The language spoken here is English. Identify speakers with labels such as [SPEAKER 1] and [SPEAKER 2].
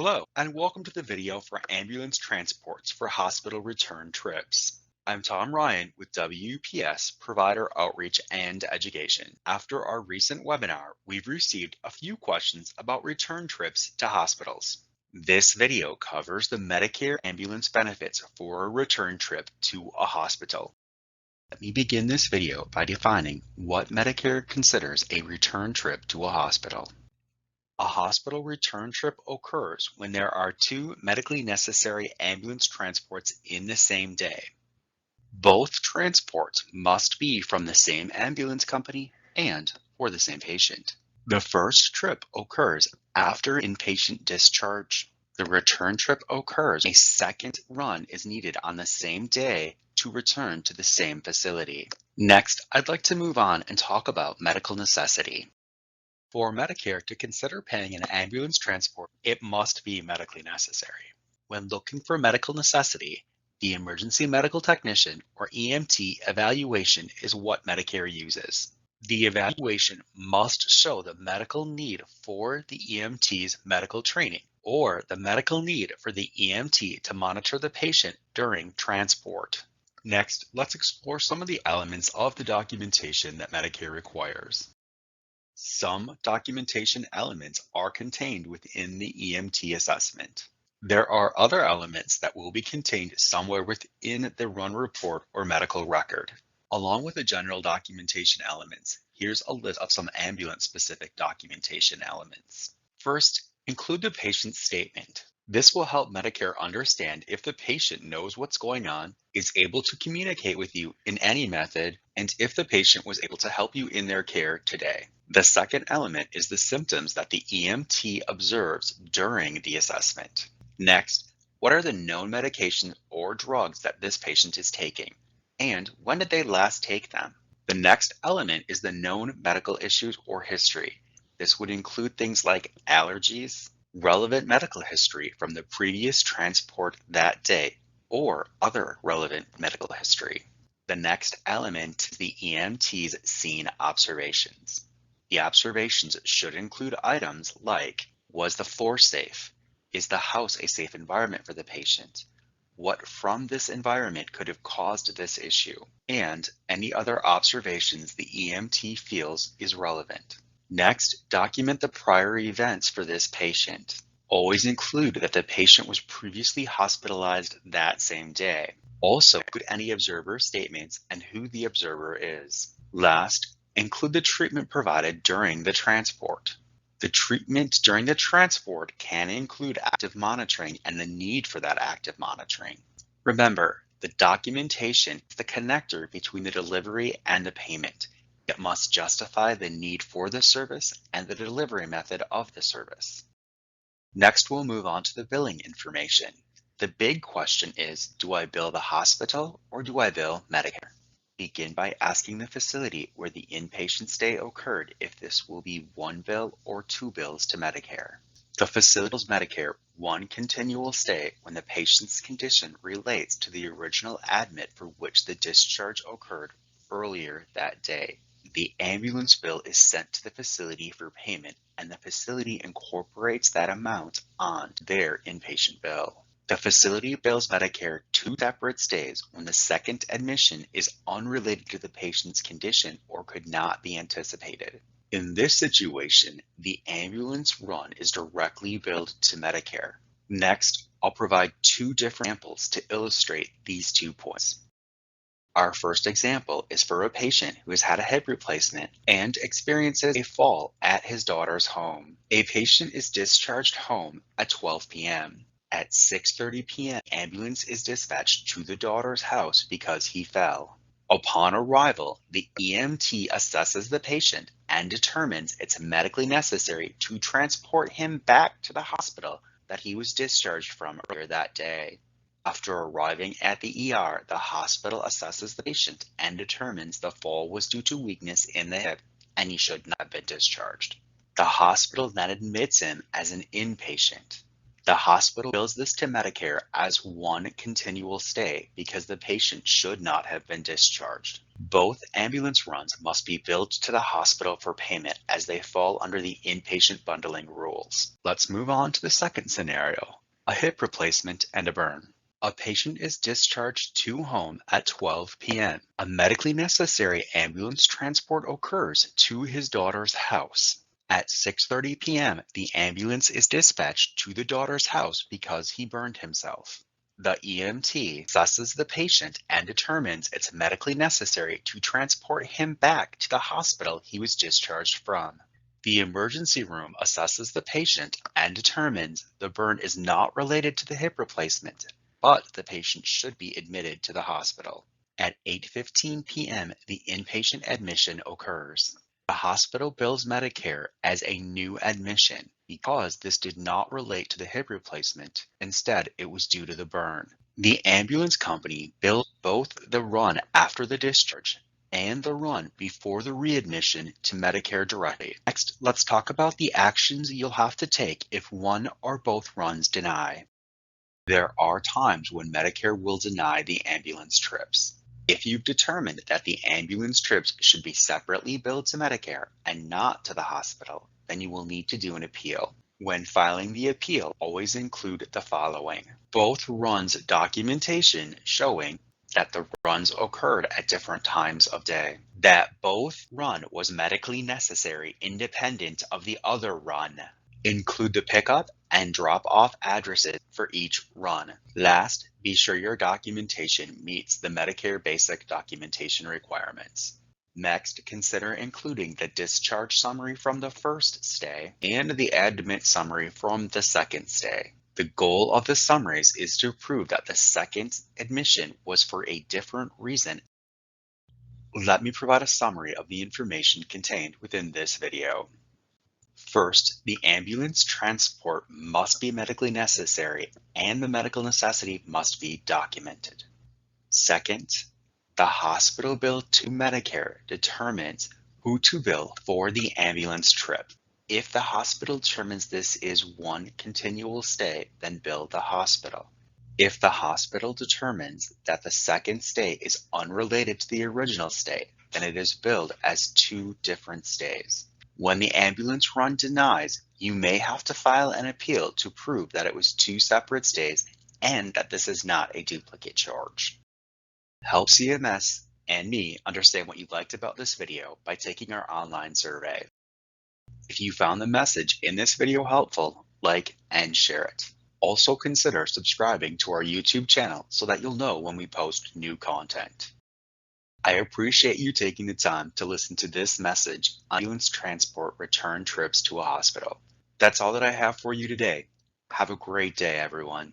[SPEAKER 1] Hello, and welcome to the video for ambulance transports for hospital return trips. I'm Tom Ryan with WPS Provider Outreach and Education. After our recent webinar, we've received a few questions about return trips to hospitals. This video covers the Medicare ambulance benefits for a return trip to a hospital. Let me begin this video by defining what Medicare considers a return trip to a hospital. A hospital return trip occurs when there are two medically necessary ambulance transports in the same day. Both transports must be from the same ambulance company and for the same patient. The first trip occurs after inpatient discharge. The return trip occurs when a second run is needed on the same day to return to the same facility. Next, I'd like to move on and talk about medical necessity. For Medicare to consider paying an ambulance transport, it must be medically necessary. When looking for medical necessity, the emergency medical technician or EMT evaluation is what Medicare uses. The evaluation must show the medical need for the EMT's medical training or the medical need for the EMT to monitor the patient during transport. Next, let's explore some of the elements of the documentation that Medicare requires. Some documentation elements are contained within the EMT assessment. There are other elements that will be contained somewhere within the run report or medical record. Along with the general documentation elements, here's a list of some ambulance-specific documentation elements. First, include the patient's statement. This will help Medicare understand if the patient knows what's going on, is able to communicate with you in any method, and if the patient was able to help you in their care today. The second element is the symptoms that the EMT observes during the assessment. Next, what are the known medications or drugs that this patient is taking? And when did they last take them? The next element is the known medical issues or history. This would include things like allergies, relevant medical history from the previous transport that day, or other relevant medical history. The next element is the EMT's scene observations. The observations should include items like, was the floor safe? Is the house a safe environment for the patient? What from this environment could have caused this issue? And any other observations the EMT feels is relevant. Next, document the prior events for this patient. Always include that the patient was previously hospitalized that same day. Also, include any observer statements and who the observer is. Last, include the treatment provided during the transport. The treatment during the transport can include active monitoring and the need for that active monitoring. Remember, the documentation is the connector between the delivery and the payment. It must justify the need for the service and the delivery method of the service. Next, we'll move on to the billing information. The big question is, do I bill the hospital or do I bill Medicare? Begin by asking the facility where the inpatient stay occurred if this will be one bill or two bills to Medicare. The facility bills Medicare one continual stay when the patient's condition relates to the original admit for which the discharge occurred earlier that day. The ambulance bill is sent to the facility for payment and the facility incorporates that amount onto their inpatient bill. The facility bills Medicare two separate stays when the second admission is unrelated to the patient's condition or could not be anticipated. In this situation, the ambulance run is directly billed to Medicare. Next, I'll provide two different examples to illustrate these 2 points. Our first example is for a patient who has had a hip replacement and experiences a fall at his daughter's home. A patient is discharged home at 12 p.m. At 6:30 p.m., the ambulance is dispatched to the daughter's house because he fell. Upon arrival, the EMT assesses the patient and determines it's medically necessary to transport him back to the hospital that he was discharged from earlier that day. After arriving at the ER, the hospital assesses the patient and determines the fall was due to weakness in the hip and he should not have been discharged. The hospital then admits him as an inpatient. The hospital bills this to Medicare as one continual stay because the patient should not have been discharged. Both ambulance runs must be billed to the hospital for payment as they fall under the inpatient bundling rules. Let's move on to the second scenario, a hip replacement and a burn. A patient is discharged to home at 12 p.m. A medically necessary ambulance transport occurs to his daughter's house. At 6:30 p.m., the ambulance is dispatched to the daughter's house because he burned himself. The EMT assesses the patient and determines it's medically necessary to transport him back to the hospital he was discharged from. The emergency room assesses the patient and determines the burn is not related to the hip replacement, but the patient should be admitted to the hospital. At 8:15 p.m., the inpatient admission occurs. The hospital bills Medicare as a new admission because this did not relate to the hip replacement. Instead, it was due to the burn. The ambulance company billed both the run after the discharge and the run before the readmission to Medicare directly. Next, let's talk about the actions you'll have to take if one or both runs deny. There are times when Medicare will deny the ambulance trips. If you've determined that the ambulance trips should be separately billed to Medicare and not to the hospital, then you will need to do an appeal. When filing the appeal, always include the following: both runs documentation showing that the runs occurred at different times of day, that both run was medically necessary independent of the other run. Include the pickup and drop-off addresses for each run. Last, be sure your documentation meets the Medicare basic documentation requirements. Next, consider including the discharge summary from the first stay and the admit summary from the second stay. The goal of the summaries is to prove that the second admission was for a different reason. Let me provide a summary of the information contained within this video. First, the ambulance transport must be medically necessary and the medical necessity must be documented. Second, the hospital bill to Medicare determines who to bill for the ambulance trip. If the hospital determines this is one continual stay, then bill the hospital. If the hospital determines that the second stay is unrelated to the original stay, then it is billed as two different stays. When the ambulance run denies, you may have to file an appeal to prove that it was two separate stays and that this is not a duplicate charge. Help CMS and me understand what you liked about this video by taking our online survey. If you found the message in this video helpful, like and share it. Also consider subscribing to our YouTube channel so that you'll know when we post new content. I appreciate you taking the time to listen to this message on ambulance transport return trips to a hospital. That's all that I have for you today. Have a great day, everyone.